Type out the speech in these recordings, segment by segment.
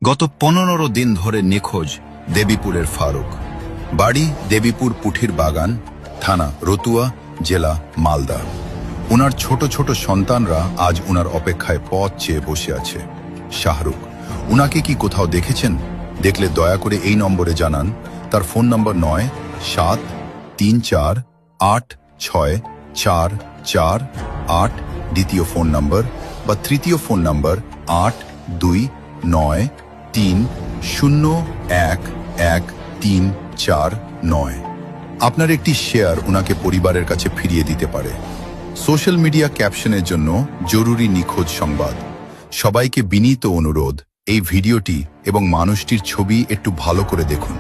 গত 15 দিন ধরে নিখোঁজ দেবীপুরের ফারুক। বাড়ি দেবীপুর পুঠির বাগান, থানা রতুয়া, জেলা মালদা। উনার ছোট ছোট সন্তানরা আজ উনার অপেক্ষায় পথ চেয়ে বসে আছে। শাহরুখ, উনাকে কি কোথাও দেখেছেন? দেখলে দয়া করে এই নম্বরে জানান। তার ফোন নম্বর 973486448, দ্বিতীয় ফোন নম্বর বা তৃতীয় ফোন নম্বর 8293011349। আপনার একটি শেয়ার উনাকে পরিবারের কাছে ফিরিয়ে দিতে পারে। সোশ্যাল মিডিয়া ক্যাপশনের জন্য জরুরি নিখোঁজ সংবাদ। সবাইকে বিনীত অনুরোধ, এই ভিডিওটি এবং মানুষটির ছবি একটু ভালো করে দেখুন।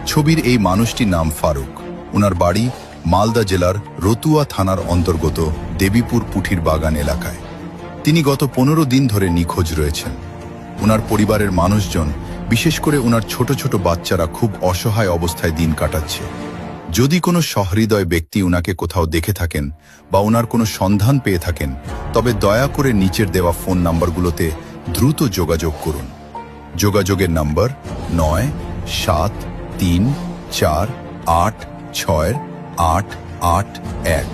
ছবির এই মানুষটির নাম ফারুক। উনার বাড়ি মালদা জেলার রতুয়া থানার অন্তর্গত দেবীপুর পুঠির বাগান এলাকায়। তিনি গত 15 দিন ধরে নিখোঁজ রয়েছেন। উনার পরিবারের মানুষজন, বিশেষ করে উনার ছোট ছোট বাচ্চারা খুব অসহায় অবস্থায় দিন কাটাচ্ছে। যদি কোনো সহৃদয় ব্যক্তি উনাকে কোথাও দেখে থাকেন বা উনার কোনো সন্ধান পেয়ে থাকেন, তবে দয়া করে নিচের দেওয়া ফোন নাম্বারগুলোতে দ্রুত যোগাযোগ করুন। যোগাযোগের নাম্বার 9734868881।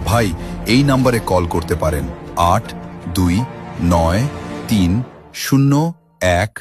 ভাই, এই নাম্বারে কল করতে পারেন 829301